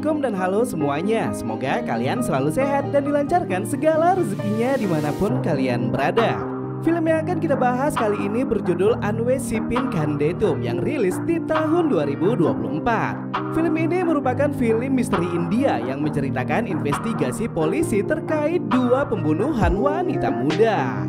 Assalamualaikum dan halo semuanya. Semoga kalian selalu sehat dan dilancarkan segala rezekinya dimanapun kalian berada. Film yang akan kita bahas kali ini berjudul Anwe Sipin Kandetum yang rilis di tahun 2024. Film ini merupakan film misteri India yang menceritakan investigasi polisi terkait dua pembunuhan wanita muda.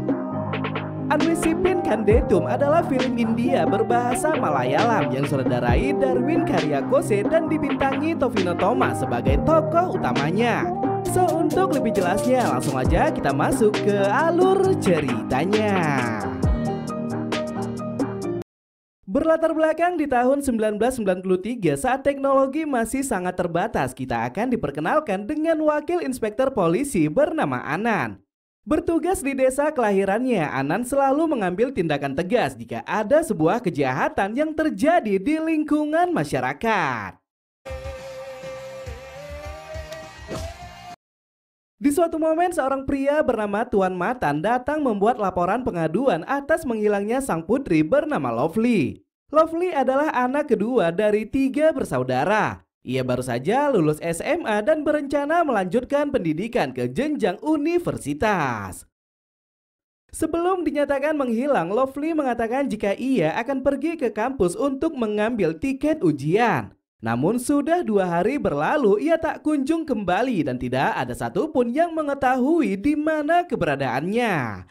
Anwe Sipin Kandetum adalah film India berbahasa Malayalam yang disutradarai Darwin Karyakose dan dibintangi Tovino Thomas sebagai tokoh utamanya. So, untuk lebih jelasnya langsung aja kita masuk ke alur ceritanya. Berlatar belakang di tahun 1993 saat teknologi masih sangat terbatas, kita akan diperkenalkan dengan wakil inspektur polisi bernama Anan. Bertugas di desa kelahirannya, Anan selalu mengambil tindakan tegas jika ada sebuah kejahatan yang terjadi di lingkungan masyarakat. Di suatu momen seorang pria bernama Tuan Matan datang membuat laporan pengaduan atas menghilangnya sang putri bernama Lovely. Lovely adalah anak kedua dari 3 bersaudara. Ia baru saja lulus SMA dan berencana melanjutkan pendidikan ke jenjang universitas. Sebelum dinyatakan menghilang, Lovely mengatakan jika ia akan pergi ke kampus untuk mengambil tiket ujian. Namun sudah 2 hari berlalu ia tak kunjung kembali dan tidak ada satupun yang mengetahui di mana keberadaannya.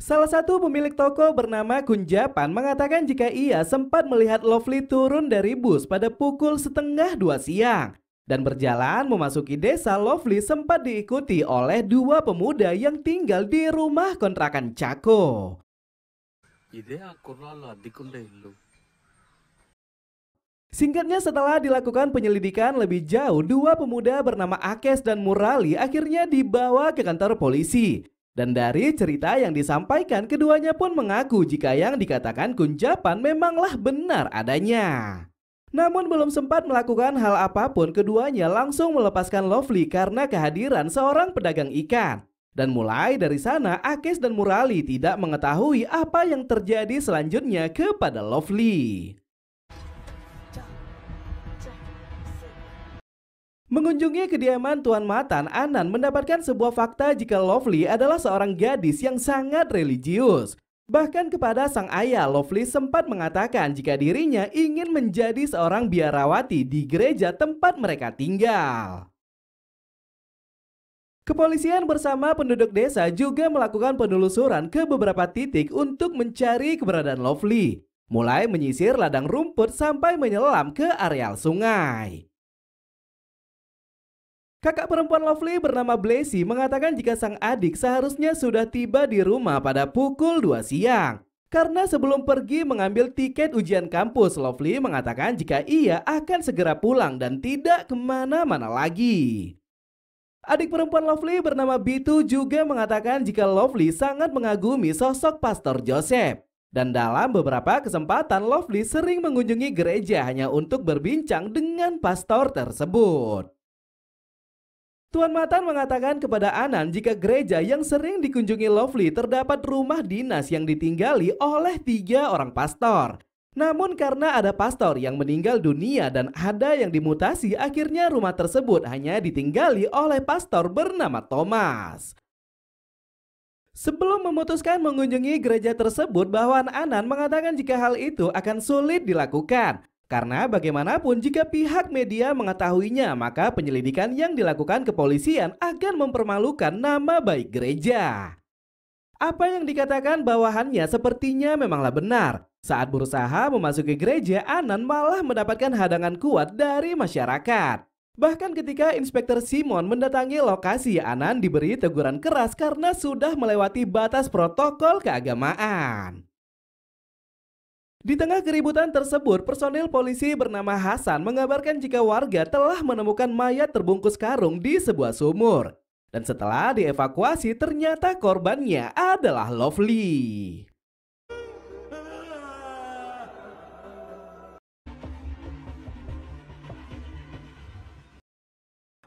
Salah satu pemilik toko bernama Kunjapan mengatakan jika ia sempat melihat Lovely turun dari bus pada pukul 1:30 siang. Dan berjalan memasuki desa, Lovely sempat diikuti oleh 2 pemuda yang tinggal di rumah kontrakan Cako. Singkatnya, setelah dilakukan penyelidikan lebih jauh, 2 pemuda bernama Akes dan Murali akhirnya dibawa ke kantor polisi. Dan dari cerita yang disampaikan, keduanya pun mengaku jika yang dikatakan Kunjapan memanglah benar adanya. Namun belum sempat melakukan hal apapun, keduanya langsung melepaskan Lovely karena kehadiran seorang pedagang ikan. Dan mulai dari sana, Akes dan Murali tidak mengetahui apa yang terjadi selanjutnya kepada Lovely. Mengunjungi kediaman Tuan Matan, Anan mendapatkan sebuah fakta jika Lovely adalah seorang gadis yang sangat religius. Bahkan kepada sang ayah, Lovely sempat mengatakan jika dirinya ingin menjadi seorang biarawati di gereja tempat mereka tinggal. Kepolisian bersama penduduk desa juga melakukan penelusuran ke beberapa titik untuk mencari keberadaan Lovely. Mulai menyisir ladang rumput sampai menyelam ke areal sungai. Kakak perempuan Lovely bernama Blessy mengatakan jika sang adik seharusnya sudah tiba di rumah pada pukul 2 siang. Karena sebelum pergi mengambil tiket ujian kampus, Lovely mengatakan jika ia akan segera pulang dan tidak kemana-mana lagi. Adik perempuan Lovely bernama Bitu juga mengatakan jika Lovely sangat mengagumi sosok Pastor Joseph. Dan dalam beberapa kesempatan Lovely sering mengunjungi gereja hanya untuk berbincang dengan pastor tersebut. Tuan Matan mengatakan kepada Anan jika gereja yang sering dikunjungi Lovely terdapat rumah dinas yang ditinggali oleh 3 orang pastor. Namun karena ada pastor yang meninggal dunia dan ada yang dimutasi, akhirnya rumah tersebut hanya ditinggali oleh pastor bernama Thomas. Sebelum memutuskan mengunjungi gereja tersebut, Bawahan Anan mengatakan jika hal itu akan sulit dilakukan. Karena bagaimanapun jika pihak media mengetahuinya, maka penyelidikan yang dilakukan kepolisian akan mempermalukan nama baik gereja. Apa yang dikatakan bawahannya sepertinya memanglah benar. Saat berusaha memasuki gereja, Anan malah mendapatkan hadangan kuat dari masyarakat. Bahkan ketika Inspektur Simon mendatangi lokasi, Anan diberi teguran keras karena sudah melewati batas protokol keagamaan. Di tengah keributan tersebut, personil polisi bernama Hasan mengabarkan jika warga telah menemukan mayat terbungkus karung di sebuah sumur. Dan setelah dievakuasi, ternyata korbannya adalah Lovely.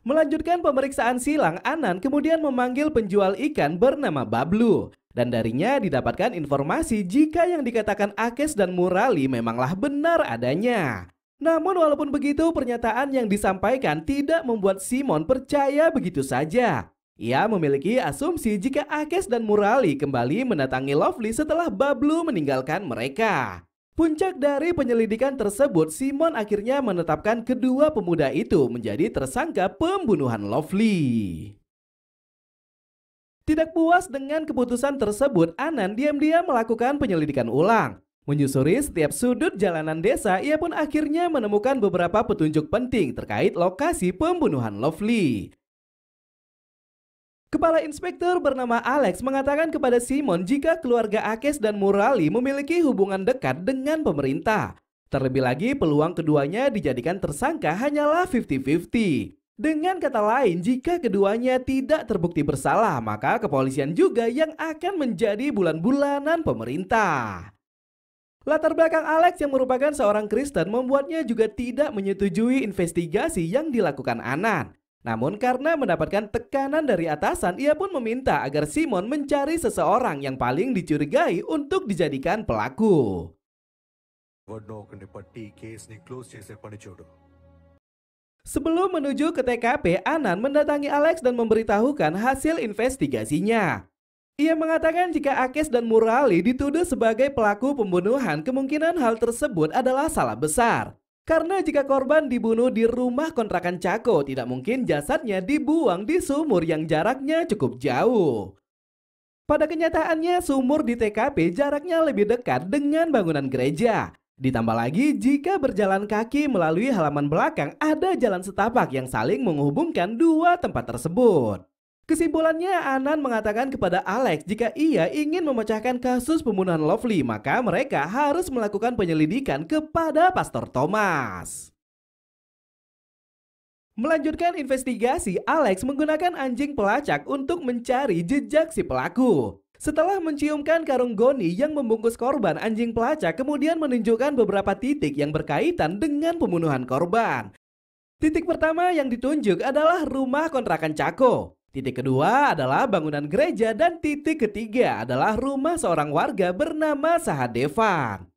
Melanjutkan pemeriksaan silang, Anan kemudian memanggil penjual ikan bernama Bablu. Dan darinya didapatkan informasi jika yang dikatakan Akes dan Murali memanglah benar adanya. Namun walaupun begitu, pernyataan yang disampaikan tidak membuat Simon percaya begitu saja. Ia memiliki asumsi jika Akes dan Murali kembali mendatangi Lovely setelah Bablu meninggalkan mereka. Puncak dari penyelidikan tersebut, Simon akhirnya menetapkan kedua pemuda itu menjadi tersangka pembunuhan Lovely. Tidak puas dengan keputusan tersebut, Anan diam-diam melakukan penyelidikan ulang. Menyusuri setiap sudut jalanan desa, ia pun akhirnya menemukan beberapa petunjuk penting terkait lokasi pembunuhan Lovely. Kepala inspektur bernama Alex mengatakan kepada Simon jika keluarga Akes dan Murali memiliki hubungan dekat dengan pemerintah. Terlebih lagi peluang keduanya dijadikan tersangka hanyalah 50-50. Dengan kata lain, jika keduanya tidak terbukti bersalah, maka kepolisian juga yang akan menjadi bulan-bulanan pemerintah. Latar belakang Alex yang merupakan seorang Kristen membuatnya juga tidak menyetujui investigasi yang dilakukan Anan. Namun karena mendapatkan tekanan dari atasan, ia pun meminta agar Simon mencari seseorang yang paling dicurigai untuk dijadikan pelaku. Sebelum menuju ke TKP, Anan mendatangi Alex dan memberitahukan hasil investigasinya. Ia mengatakan jika Akes dan Murali dituduh sebagai pelaku pembunuhan, kemungkinan hal tersebut adalah salah besar. Karena jika korban dibunuh di rumah kontrakan Cako, tidak mungkin jasadnya dibuang di sumur yang jaraknya cukup jauh. Pada kenyataannya, sumur di TKP jaraknya lebih dekat dengan bangunan gereja. Ditambah lagi, jika berjalan kaki melalui halaman belakang, ada jalan setapak yang saling menghubungkan dua tempat tersebut. Kesimpulannya, Anan mengatakan kepada Alex jika ia ingin memecahkan kasus pembunuhan Lovely, maka mereka harus melakukan penyelidikan kepada Pastor Thomas. Melanjutkan investigasi, Alex menggunakan anjing pelacak untuk mencari jejak si pelaku. Setelah menciumkan karung goni yang membungkus korban, anjing pelacak kemudian menunjukkan beberapa titik yang berkaitan dengan pembunuhan korban. Titik pertama yang ditunjuk adalah rumah kontrakan Cako. Titik kedua adalah bangunan gereja dan titik ketiga adalah rumah seorang warga bernama Sahadevan.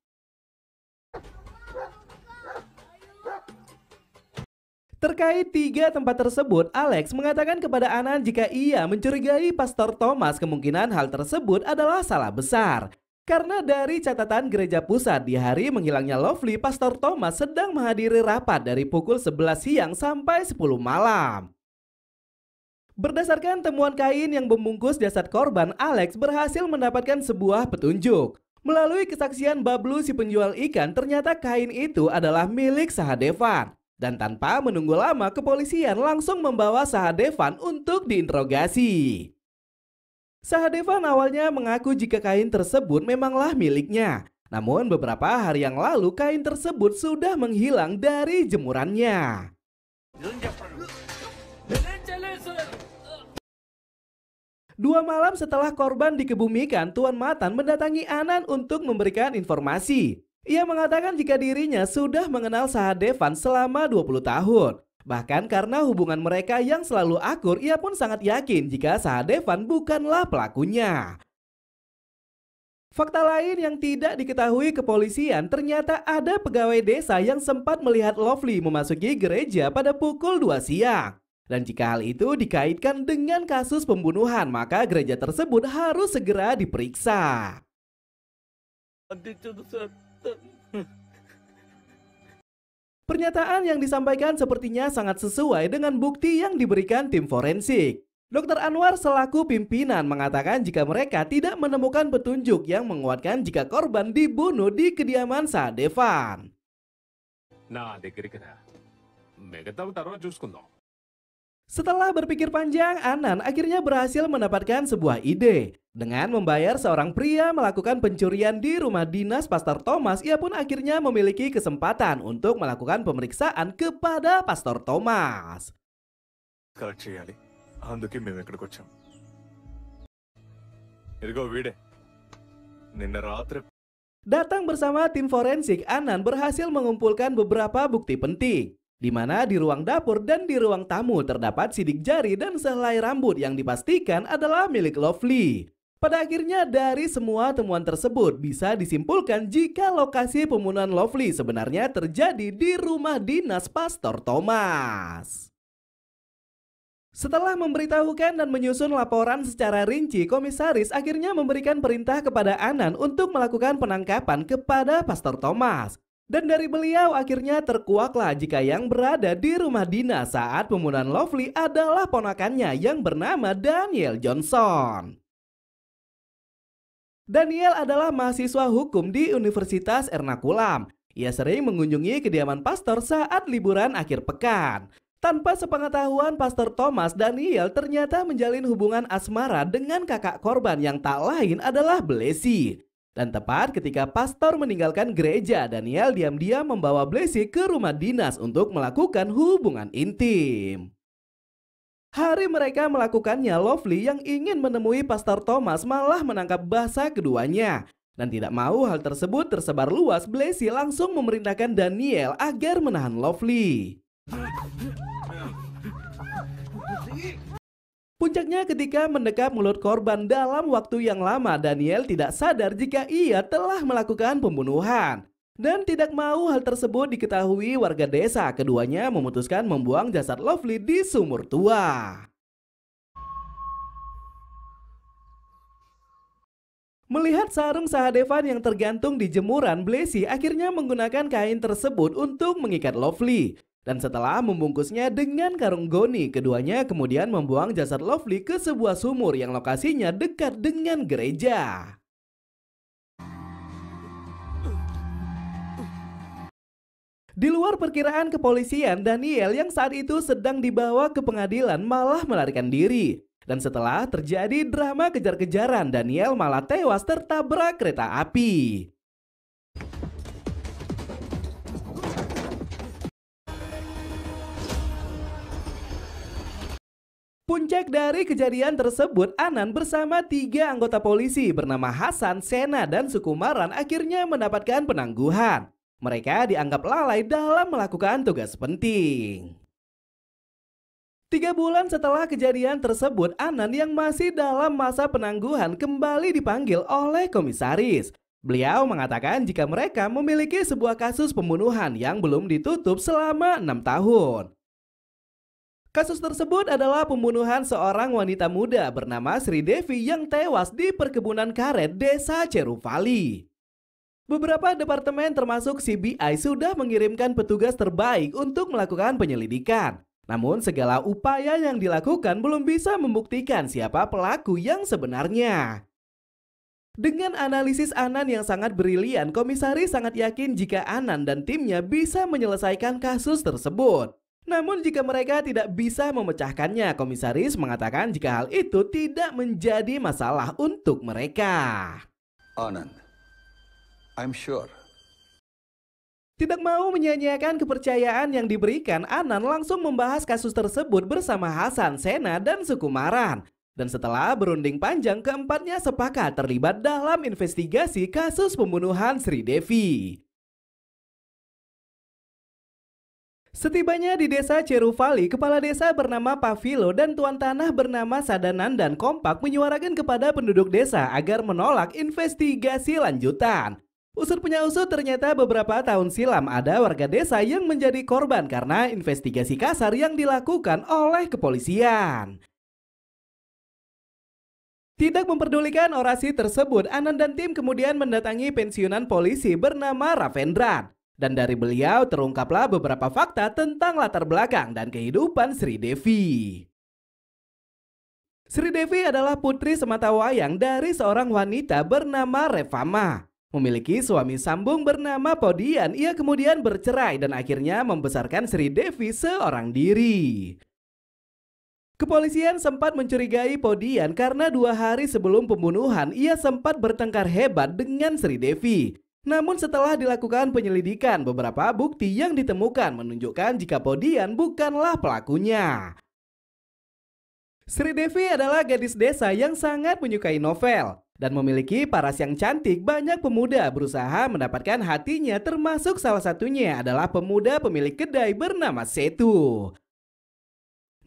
Terkait tiga tempat tersebut, Alex mengatakan kepada Anan jika ia mencurigai Pastor Thomas, kemungkinan hal tersebut adalah salah besar. Karena dari catatan gereja pusat, di hari menghilangnya Lovely, Pastor Thomas sedang menghadiri rapat dari pukul 11 siang sampai 10 malam. Berdasarkan temuan kain yang membungkus jasad korban, Alex berhasil mendapatkan sebuah petunjuk. Melalui kesaksian Bablu si penjual ikan, ternyata kain itu adalah milik Sahadevan. Dan tanpa menunggu lama, kepolisian langsung membawa Sahadevan untuk diinterogasi. Sahadevan awalnya mengaku jika kain tersebut memanglah miliknya. Namun beberapa hari yang lalu kain tersebut sudah menghilang dari jemurannya. 2 malam setelah korban dikebumikan, Tuan Matan mendatangi Anan untuk memberikan informasi. Ia mengatakan jika dirinya sudah mengenal Sahadevan selama 20 tahun. Bahkan karena hubungan mereka yang selalu akur, ia pun sangat yakin jika Sahadevan bukanlah pelakunya. Fakta lain yang tidak diketahui kepolisian, ternyata ada pegawai desa yang sempat melihat Lovely memasuki gereja pada pukul 2 siang. Dan jika hal itu dikaitkan dengan kasus pembunuhan, maka gereja tersebut harus segera diperiksa. Pernyataan yang disampaikan sepertinya sangat sesuai dengan bukti yang diberikan tim forensik. Dr. Anwar selaku pimpinan mengatakan jika mereka tidak menemukan petunjuk yang menguatkan jika korban dibunuh di kediaman Sahadevan. Setelah berpikir panjang, Anan akhirnya berhasil mendapatkan sebuah ide. Dengan membayar seorang pria melakukan pencurian di rumah dinas Pastor Thomas, ia pun akhirnya memiliki kesempatan untuk melakukan pemeriksaan kepada Pastor Thomas. Datang bersama tim forensik, Anan berhasil mengumpulkan beberapa bukti penting. Di mana di ruang dapur dan di ruang tamu terdapat sidik jari dan sehelai rambut yang dipastikan adalah milik Lovely. Pada akhirnya dari semua temuan tersebut bisa disimpulkan jika lokasi pembunuhan Lovely sebenarnya terjadi di rumah dinas Pastor Thomas. Setelah memberitahukan dan menyusun laporan secara rinci, komisaris akhirnya memberikan perintah kepada Anan untuk melakukan penangkapan kepada Pastor Thomas. Dan dari beliau akhirnya terkuaklah jika yang berada di rumah dinas saat pembunuhan Lovely adalah ponakannya yang bernama Daniel Johnson. Daniel adalah mahasiswa hukum di Universitas Ernakulam. Ia sering mengunjungi kediaman pastor saat liburan akhir pekan. Tanpa sepengetahuan Pastor Thomas, Daniel ternyata menjalin hubungan asmara dengan kakak korban yang tak lain adalah Blessy. Dan tepat ketika pastor meninggalkan gereja, Daniel diam-diam membawa Blessy ke rumah dinas untuk melakukan hubungan intim. Hari mereka melakukannya, Lovely yang ingin menemui Pastor Thomas malah menangkap basah keduanya. Dan tidak mau hal tersebut tersebar luas, Blessy langsung memerintahkan Daniel agar menahan Lovely. Puncaknya ketika mendekap mulut korban dalam waktu yang lama, Daniel tidak sadar jika ia telah melakukan pembunuhan. Dan tidak mau hal tersebut diketahui warga desa, keduanya memutuskan membuang jasad Lovely di sumur tua. Melihat sarung Sahadevan yang tergantung di jemuran, Blessy akhirnya menggunakan kain tersebut untuk mengikat Lovely. Dan setelah membungkusnya dengan karung goni, keduanya kemudian membuang jasad Lovely ke sebuah sumur yang lokasinya dekat dengan gereja. Di luar perkiraan kepolisian, Daniel yang saat itu sedang dibawa ke pengadilan malah melarikan diri. Dan setelah terjadi drama kejar-kejaran, Daniel malah tewas tertabrak kereta api. Puncak dari kejadian tersebut, Anan bersama 3 anggota polisi bernama Hasan, Sena, dan Sukumaran akhirnya mendapatkan penangguhan. Mereka dianggap lalai dalam melakukan tugas penting. 3 bulan setelah kejadian tersebut, Anan yang masih dalam masa penangguhan kembali dipanggil oleh komisaris. Beliau mengatakan jika mereka memiliki sebuah kasus pembunuhan yang belum ditutup selama 6 tahun. Kasus tersebut adalah pembunuhan seorang wanita muda bernama Sri Devi yang tewas di perkebunan karet desa Cerufali. Beberapa departemen termasuk CBI sudah mengirimkan petugas terbaik untuk melakukan penyelidikan. Namun segala upaya yang dilakukan belum bisa membuktikan siapa pelaku yang sebenarnya. Dengan analisis Anan yang sangat brilian, komisaris sangat yakin jika Anan dan timnya bisa menyelesaikan kasus tersebut. Namun jika mereka tidak bisa memecahkannya, komisaris mengatakan jika hal itu tidak menjadi masalah untuk mereka. Anand, I'm sure. Tidak mau menyia-nyiakan kepercayaan yang diberikan, Anan langsung membahas kasus tersebut bersama Hasan, Sena, dan Sukumaran. Dan setelah berunding panjang, keempatnya sepakat terlibat dalam investigasi kasus pembunuhan Sri Devi. Setibanya di desa Cerufali, kepala desa bernama Pavilo dan tuan tanah bernama Sadanandan kompak menyuarakan kepada penduduk desa agar menolak investigasi lanjutan. Usut punya usut, ternyata beberapa tahun silam ada warga desa yang menjadi korban karena investigasi kasar yang dilakukan oleh kepolisian. Tidak memperdulikan orasi tersebut, Anan dan tim kemudian mendatangi pensiunan polisi bernama Ravendran. Dan dari beliau terungkaplah beberapa fakta tentang latar belakang dan kehidupan Sri Devi. Sri Devi adalah putri sematawayang dari seorang wanita bernama Revama. Memiliki suami sambung bernama Podian, ia kemudian bercerai dan akhirnya membesarkan Sri Devi seorang diri. Kepolisian sempat mencurigai Podian karena 2 hari sebelum pembunuhan ia sempat bertengkar hebat dengan Sri Devi. Namun setelah dilakukan penyelidikan, beberapa bukti yang ditemukan menunjukkan jika Podian bukanlah pelakunya. Sri Devi adalah gadis desa yang sangat menyukai novel. Dan memiliki paras yang cantik, banyak pemuda berusaha mendapatkan hatinya, termasuk salah satunya adalah pemuda pemilik kedai bernama Setu.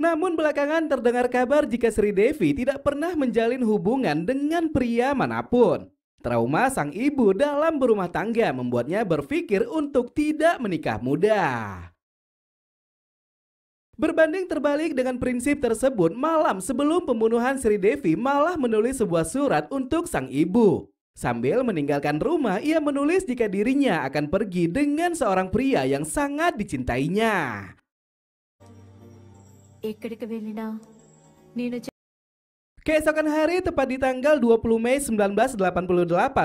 Namun belakangan terdengar kabar jika Sri Devi tidak pernah menjalin hubungan dengan pria manapun. Trauma sang ibu dalam berumah tangga membuatnya berpikir untuk tidak menikah muda. Berbanding terbalik dengan prinsip tersebut, malam sebelum pembunuhan Sri Devi malah menulis sebuah surat untuk sang ibu. Sambil meninggalkan rumah, ia menulis jika dirinya akan pergi dengan seorang pria yang sangat dicintainya. ఎక్కడికి వెళ్ళినా నేను Keesokan hari, tepat di tanggal 20 Mei 1988,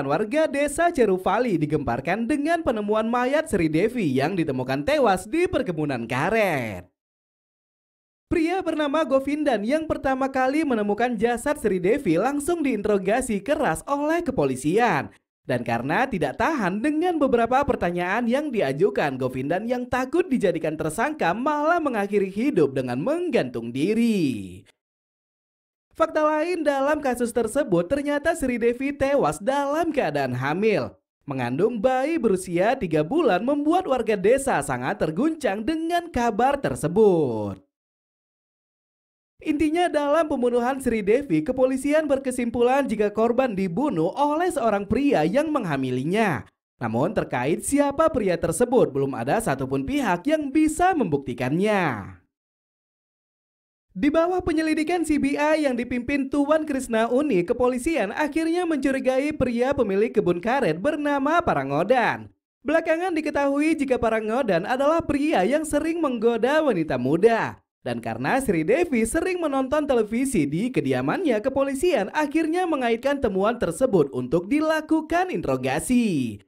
warga desa Cerufali digemparkan dengan penemuan mayat Sri Devi yang ditemukan tewas di perkebunan karet. Pria bernama Govindan yang pertama kali menemukan jasad Sri Devi langsung diinterogasi keras oleh kepolisian. Dan karena tidak tahan dengan beberapa pertanyaan yang diajukan, Govindan yang takut dijadikan tersangka malah mengakhiri hidup dengan menggantung diri. Fakta lain dalam kasus tersebut, ternyata Sri Devi tewas dalam keadaan hamil. Mengandung bayi berusia 3 bulan membuat warga desa sangat terguncang dengan kabar tersebut. Intinya dalam pembunuhan Sri Devi, kepolisian berkesimpulan jika korban dibunuh oleh seorang pria yang menghamilinya. Namun terkait siapa pria tersebut belum ada satupun pihak yang bisa membuktikannya. Di bawah penyelidikan CBI yang dipimpin Tuan Krishna Uni, kepolisian akhirnya mencurigai pria pemilik kebun karet bernama Parangodan. Belakangan diketahui jika Parangodan adalah pria yang sering menggoda wanita muda. Dan karena Sri Devi sering menonton televisi di kediamannya, kepolisian akhirnya mengaitkan temuan tersebut untuk dilakukan interogasi.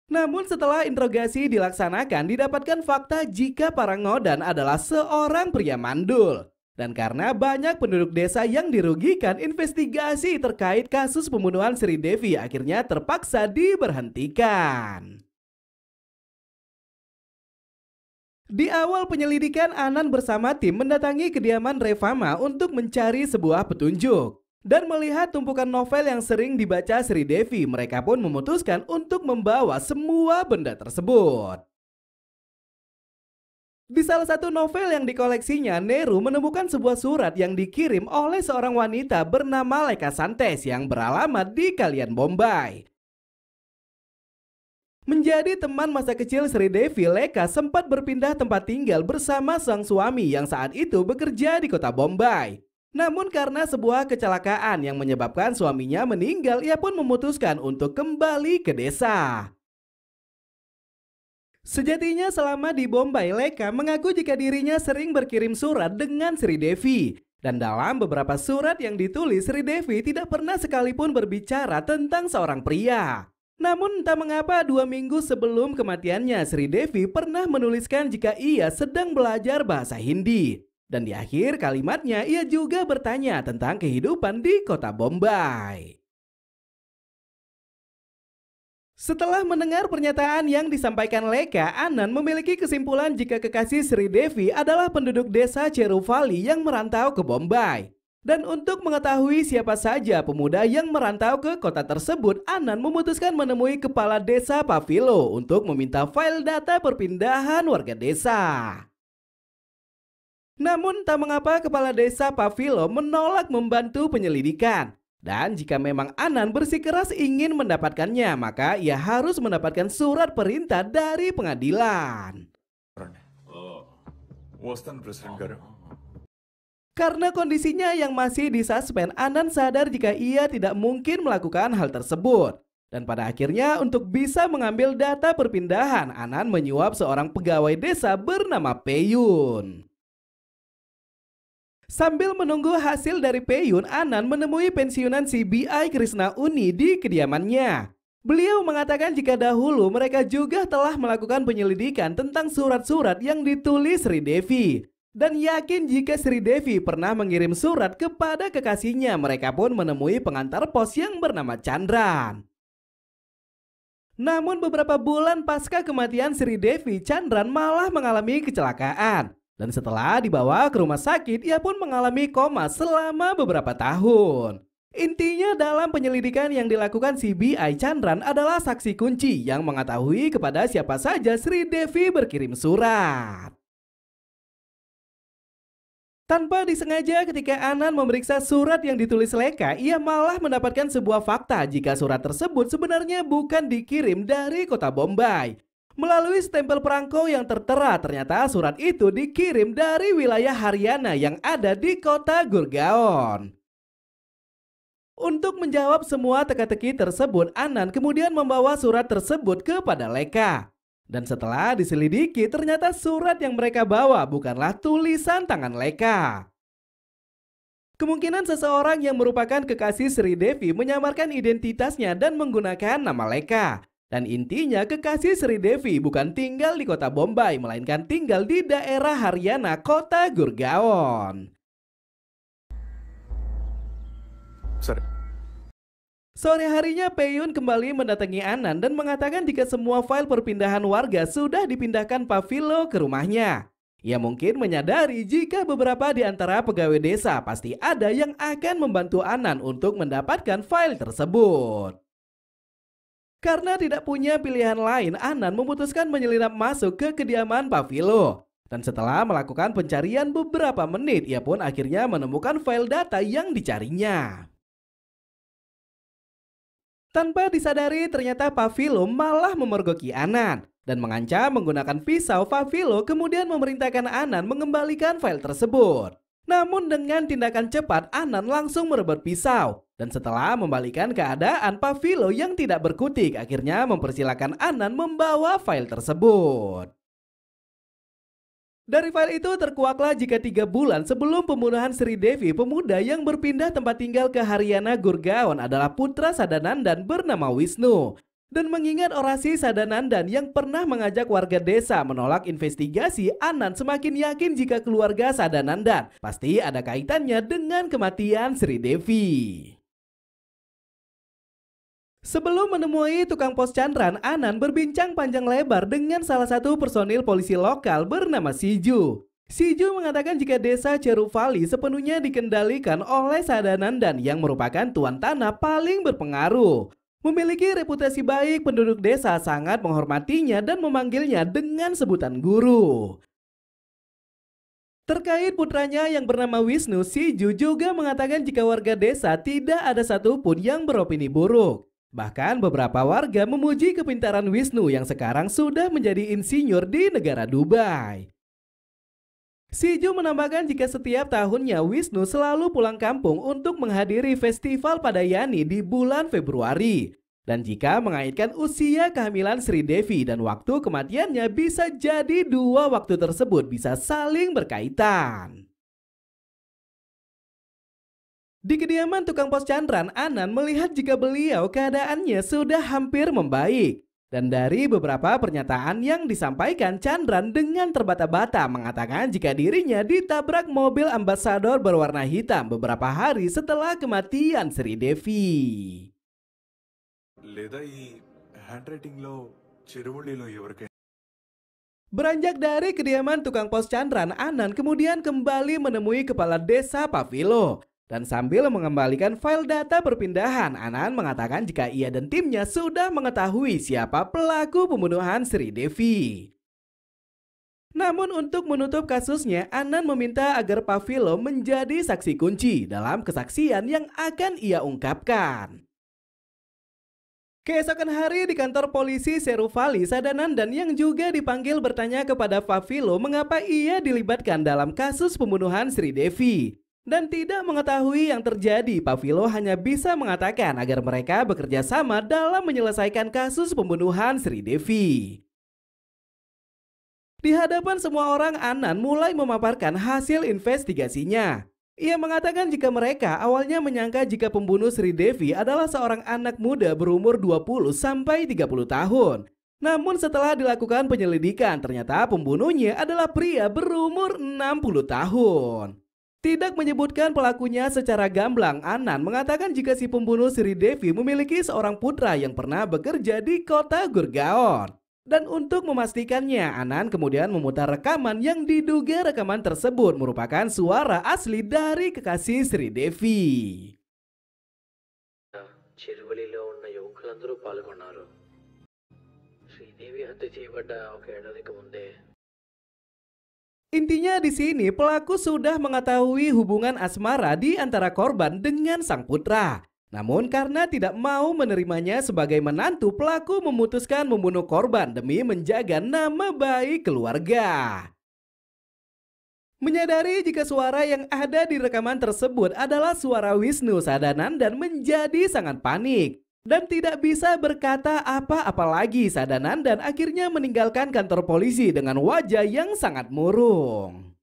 Namun setelah interogasi dilaksanakan, didapatkan fakta jika Parangodan adalah seorang pria mandul. Dan karena banyak penduduk desa yang dirugikan, investigasi terkait kasus pembunuhan Sri Devi akhirnya terpaksa diberhentikan. Di awal penyelidikan, Anand bersama tim mendatangi kediaman Revama untuk mencari sebuah petunjuk. Dan melihat tumpukan novel yang sering dibaca Sri Devi, mereka pun memutuskan untuk membawa semua benda tersebut. Di salah satu novel yang dikoleksinya, Nehru menemukan sebuah surat yang dikirim oleh seorang wanita bernama Lekha Santes yang beralamat di Kalyan, Bombay. Menjadi teman masa kecil Sri Devi, Lekha sempat berpindah tempat tinggal bersama sang suami yang saat itu bekerja di kota Bombay. Namun karena sebuah kecelakaan yang menyebabkan suaminya meninggal, ia pun memutuskan untuk kembali ke desa. Sejatinya selama di Bombay, Lekha mengaku jika dirinya sering berkirim surat dengan Sri Devi. Dan dalam beberapa surat yang ditulis, Sri Devi tidak pernah sekalipun berbicara tentang seorang pria. Namun entah mengapa 2 minggu sebelum kematiannya, Sri Devi pernah menuliskan jika ia sedang belajar bahasa Hindi. Dan di akhir kalimatnya ia juga bertanya tentang kehidupan di kota Bombay. Setelah mendengar pernyataan yang disampaikan Lekha, Anand memiliki kesimpulan jika kekasih Sri Devi adalah penduduk desa Cerufali yang merantau ke Bombay. Dan untuk mengetahui siapa saja pemuda yang merantau ke kota tersebut, Anand memutuskan menemui kepala desa Pavilo untuk meminta file data perpindahan warga desa. Namun tak mengapa kepala desa Pavilo menolak membantu penyelidikan. Dan jika memang Anand bersikeras ingin mendapatkannya, maka ia harus mendapatkan surat perintah dari pengadilan. వస్తాను ప్రెసిడెంట్ గారు. Karena kondisinya yang masih disuspend, Anand sadar jika ia tidak mungkin melakukan hal tersebut. Dan pada akhirnya untuk bisa mengambil data perpindahan, Anand menyuap seorang pegawai desa bernama Peyun. Sambil menunggu hasil dari Peyun, Anand menemui pensiunan CBI Krishna Uni di kediamannya. Beliau mengatakan jika dahulu mereka juga telah melakukan penyelidikan tentang surat-surat yang ditulis Sri Devi. Dan yakin jika Sri Devi pernah mengirim surat kepada kekasihnya, mereka pun menemui pengantar pos yang bernama Chandran. Namun beberapa bulan pasca kematian Sri Devi, Chandran malah mengalami kecelakaan. Dan setelah dibawa ke rumah sakit, ia pun mengalami koma selama beberapa tahun. Intinya dalam penyelidikan yang dilakukan CBI, Chandran adalah saksi kunci yang mengetahui kepada siapa saja Sri Devi berkirim surat. Tanpa disengaja ketika Anan memeriksa surat yang ditulis Leka, ia malah mendapatkan sebuah fakta jika surat tersebut sebenarnya bukan dikirim dari kota Bombay. Melalui stempel perangko yang tertera, ternyata surat itu dikirim dari wilayah Haryana yang ada di kota Gurgaon. Untuk menjawab semua teka-teki tersebut, Anan kemudian membawa surat tersebut kepada Leka. Dan setelah diselidiki, ternyata surat yang mereka bawa bukanlah tulisan tangan Leka. Kemungkinan seseorang yang merupakan kekasih Sri Devi menyamarkan identitasnya dan menggunakan nama Leka. Dan intinya kekasih Sri Devi bukan tinggal di kota Bombay, melainkan tinggal di daerah Haryana, kota Gurgaon. Sorry. Sore harinya Peyun kembali mendatangi Anan dan mengatakan jika semua file perpindahan warga sudah dipindahkan Pavilo ke rumahnya. Ia mungkin menyadari jika beberapa di antara pegawai desa pasti ada yang akan membantu Anan untuk mendapatkan file tersebut. Karena tidak punya pilihan lain, Anan memutuskan menyelinap masuk ke kediaman Pavilo. Dan setelah melakukan pencarian beberapa menit, ia pun akhirnya menemukan file data yang dicarinya. Tanpa disadari, ternyata Pavilo malah memergoki Anan dan mengancam menggunakan pisau. Pavilo kemudian memerintahkan Anan mengembalikan file tersebut. Namun dengan tindakan cepat, Anan langsung merebut pisau. Dan setelah membalikan keadaan, Pavilo yang tidak berkutik akhirnya mempersilahkan Anan membawa file tersebut. Dari file itu terkuaklah jika 3 bulan sebelum pembunuhan Sri Devi, pemuda yang berpindah tempat tinggal ke Haryana Gurgaon adalah putra Sadanandan bernama Wisnu. Dan mengingat orasi Sadanandan yang pernah mengajak warga desa menolak investigasi, Anan semakin yakin jika keluarga Sadanandan pasti ada kaitannya dengan kematian Sri Devi. Sebelum menemui tukang pos canran, Anan berbincang panjang lebar dengan salah satu personil polisi lokal bernama Siju. Siju mengatakan jika desa Cheruvali sepenuhnya dikendalikan oleh Sadanandan yang merupakan tuan tanah paling berpengaruh. Memiliki reputasi baik, penduduk desa sangat menghormatinya dan memanggilnya dengan sebutan guru. Terkait putranya yang bernama Wisnu, Siju juga mengatakan jika warga desa tidak ada satupun yang beropini buruk. Bahkan beberapa warga memuji kepintaran Wisnu yang sekarang sudah menjadi insinyur di negara Dubai. Siju menambahkan jika setiap tahunnya Wisnu selalu pulang kampung untuk menghadiri festival Padayani di bulan Februari. Dan jika mengaitkan usia kehamilan Sri Devi dan waktu kematiannya, bisa jadi dua waktu tersebut bisa saling berkaitan. Di kediaman tukang pos canran, Anan melihat jika beliau keadaannya sudah hampir membaik. Dan dari beberapa pernyataan yang disampaikan, Chandran dengan terbata-bata mengatakan jika dirinya ditabrak mobil ambasador berwarna hitam beberapa hari setelah kematian Sri Devi. Beranjak dari kediaman tukang pos canran, Anan kemudian kembali menemui kepala desa Pavilo. Dan sambil mengembalikan file data perpindahan, Anan mengatakan jika ia dan timnya sudah mengetahui siapa pelaku pembunuhan Sri Devi. Namun untuk menutup kasusnya, Anan meminta agar Pavilo menjadi saksi kunci dalam kesaksian yang akan ia ungkapkan. Keesokan hari di kantor polisi Cheruvali, Sadanandan yang juga dipanggil bertanya kepada Pavilo mengapa ia dilibatkan dalam kasus pembunuhan Sri Devi. Dan tidak mengetahui yang terjadi, Pavilo hanya bisa mengatakan agar mereka bekerja sama dalam menyelesaikan kasus pembunuhan Sri Devi. Di hadapan semua orang, Anan mulai memaparkan hasil investigasinya. Ia mengatakan jika mereka awalnya menyangka jika pembunuh Sri Devi adalah seorang anak muda berumur 20 sampai 30 tahun. Namun setelah dilakukan penyelidikan, ternyata pembunuhnya adalah pria berumur 60 tahun. Tidak menyebutkan pelakunya secara gamblang, Anan mengatakan jika si pembunuh Sri Devi memiliki seorang putra yang pernah bekerja di kota Gurgaon. Dan untuk memastikannya, Anan kemudian memutar rekaman yang diduga rekaman tersebut merupakan suara asli dari kekasih Sri Devi. చిరువలిలో ఉన్న యువకులందరూ పాల్గొన్నారు. శ్రీదేవి హత్య చేయబడ్డ ఒక ఏడాదికి ముందే Intinya di sini pelaku sudah mengetahui hubungan asmara di antara korban dengan sang putra. Namun karena tidak mau menerimanya sebagai menantu, pelaku memutuskan membunuh korban demi menjaga nama baik keluarga. Menyadari jika suara yang ada di rekaman tersebut adalah suara Wisnu Sadananda menjadi sangat panik dan tidak bisa berkata apa-apa lagi. Sadananda akhirnya meninggalkan kantor polisi dengan wajah yang sangat murung.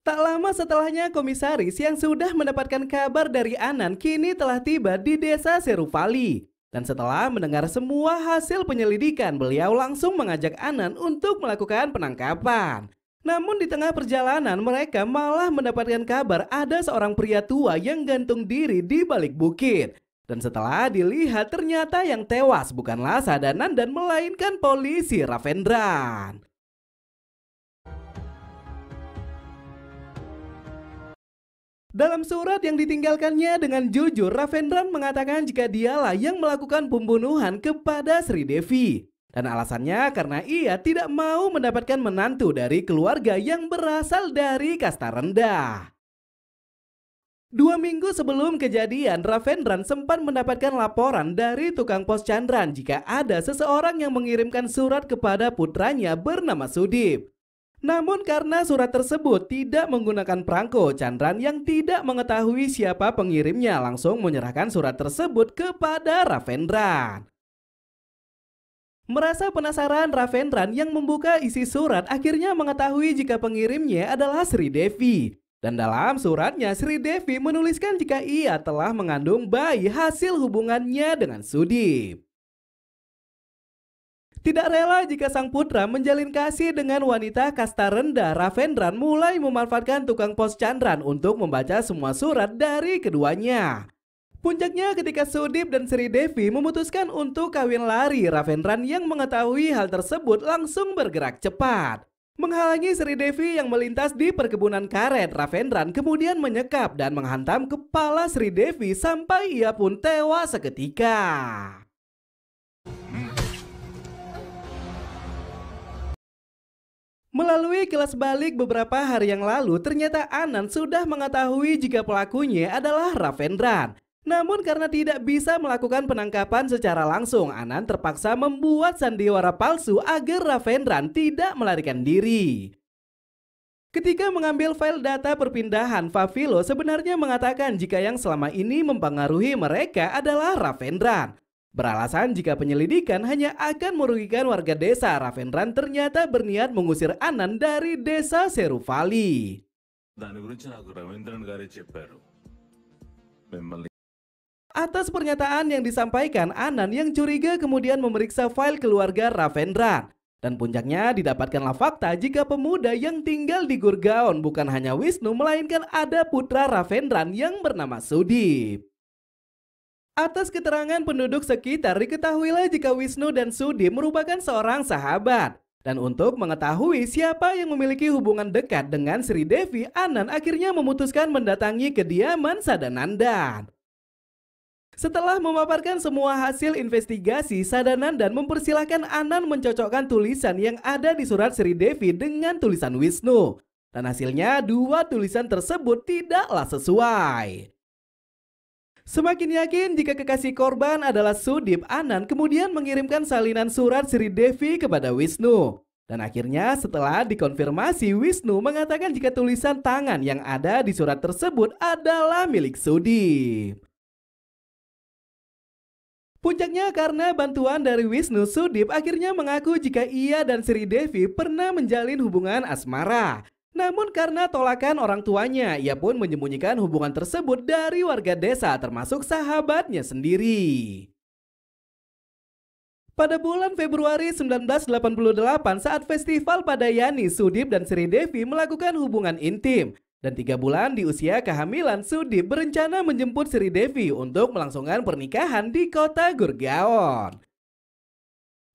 Tak lama setelahnya, komisaris yang sudah mendapatkan kabar dari Anan kini telah tiba di desa Serufali. Dan setelah mendengar semua hasil penyelidikan, beliau langsung mengajak Anan untuk melakukan penangkapan. Namun di tengah perjalanan mereka malah mendapatkan kabar ada seorang pria tua yang gantung diri di balik bukit. Dan setelah dilihat ternyata yang tewas bukanlah Sadananda melainkan polisi Ravendran. Dalam surat yang ditinggalkannya dengan jujur, Ravendran mengatakan jika dialah yang melakukan pembunuhan kepada Sri Devi. Dan alasannya karena ia tidak mau mendapatkan menantu dari keluarga yang berasal dari kasta rendah. 2 minggu sebelum kejadian, Ravendran sempat mendapatkan laporan dari tukang pos Chandran jika ada seseorang yang mengirimkan surat kepada putranya bernama Sudip. Namun karena surat tersebut tidak menggunakan perangko, Chandran yang tidak mengetahui siapa pengirimnya langsung menyerahkan surat tersebut kepada Ravendran. Merasa penasaran, Ravendran yang membuka isi surat akhirnya mengetahui jika pengirimnya adalah Sri Devi. Dan dalam suratnya Sri Devi menuliskan jika ia telah mengandung bayi hasil hubungannya dengan Sudip. Tidak rela jika sang putra menjalin kasih dengan wanita kasta rendah, Ravendran mulai memanfaatkan tukang pos Chandran untuk membaca semua surat dari keduanya. Puncaknya ketika Sudip dan Sri Devi memutuskan untuk kawin lari, Ravendran yang mengetahui hal tersebut langsung bergerak cepat. Menghalangi Sri Devi yang melintas di perkebunan karet, Ravendran kemudian menyekap dan menghantam kepala Sri Devi sampai ia pun tewas seketika. Melalui kilas balik beberapa hari yang lalu, ternyata Anan sudah mengetahui jika pelakunya adalah Ravendran. Namun karena tidak bisa melakukan penangkapan secara langsung, Anan terpaksa membuat sandiwara palsu agar Ravendran tidak melarikan diri. Ketika mengambil file data perpindahan, Favilo sebenarnya mengatakan jika yang selama ini mempengaruhi mereka adalah Ravendran. Beralasan jika penyelidikan hanya akan merugikan warga desa, Ravendran ternyata berniat mengusir Anan dari desa Serufali. Atas pernyataan yang disampaikan, Anan yang curiga kemudian memeriksa file keluarga Ravendran. Dan puncaknya didapatkanlah fakta jika pemuda yang tinggal di Gurgaon bukan hanya Wisnu melainkan ada putra Ravendran yang bernama Sudip. Atas keterangan penduduk sekitar, diketahuilah jika Wisnu dan Sudip merupakan seorang sahabat. Dan untuk mengetahui siapa yang memiliki hubungan dekat dengan Sri Devi, Anan akhirnya memutuskan mendatangi kediaman Sadananda. Setelah memaparkan semua hasil investigasi, Sadananda mempersilahkan Anan mencocokkan tulisan yang ada di surat Sri Devi dengan tulisan Wisnu. Dan hasilnya dua tulisan tersebut tidaklah sesuai. Semakin yakin jika kekasih korban adalah Sudip, Anan kemudian mengirimkan salinan surat Sri Devi kepada Wisnu. Dan akhirnya setelah dikonfirmasi, Wisnu mengatakan jika tulisan tangan yang ada di surat tersebut adalah milik Sudip. Puncaknya karena bantuan dari Wisnu, Sudip akhirnya mengaku jika ia dan Sri Devi pernah menjalin hubungan asmara. Namun karena tolakan orang tuanya, ia pun menyembunyikan hubungan tersebut dari warga desa termasuk sahabatnya sendiri. Pada bulan Februari 1988 saat festival Padayani, Sudip dan Sri Devi melakukan hubungan intim. Dan 3 bulan di usia kehamilan, Sudip berencana menjemput Sri Devi untuk melangsungkan pernikahan di kota Gurgaon.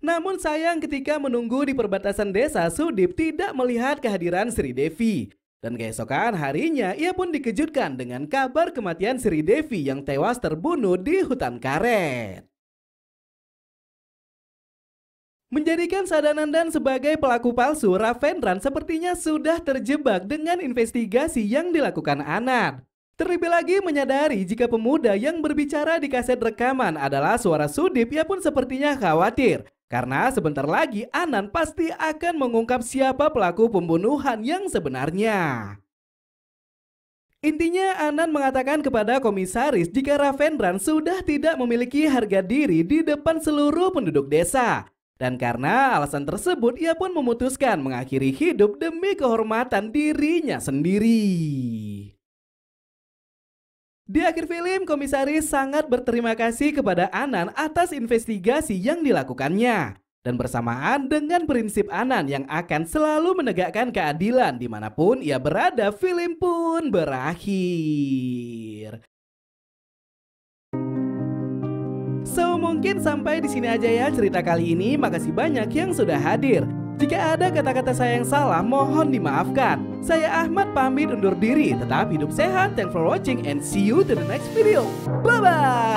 Namun sayang ketika menunggu di perbatasan desa, Sudip tidak melihat kehadiran Sri Devi. Dan keesokan harinya ia pun dikejutkan dengan kabar kematian Sri Devi yang tewas terbunuh di hutan karet. Menjadikan Sadanandan sebagai pelaku palsu, Ravendran sepertinya sudah terjebak dengan investigasi yang dilakukan Anand. Terlebih lagi menyadari jika pemuda yang berbicara di kaset rekaman adalah suara Sudip, ia pun sepertinya khawatir. Karena sebentar lagi Anand pasti akan mengungkap siapa pelaku pembunuhan yang sebenarnya. Intinya Anand mengatakan kepada komisaris jika Ravendran sudah tidak memiliki harga diri di depan seluruh penduduk desa. Dan karena alasan tersebut ia pun memutuskan mengakhiri hidup demi kehormatan dirinya sendiri. Di akhir film, komisaris sangat berterima kasih kepada Anand atas investigasi yang dilakukannya. Dan bersamaan dengan prinsip Anand yang akan selalu menegakkan keadilan dimanapun ia berada, film pun berakhir. So, mungkin sampai di sini aja ya cerita kali ini. Makasih banyak yang sudah hadir. Jika ada kata-kata saya yang salah, mohon dimaafkan. Saya Ahmad pamit undur diri. Tetap hidup sehat. Thanks for watching and see you to the next video. Bye-bye.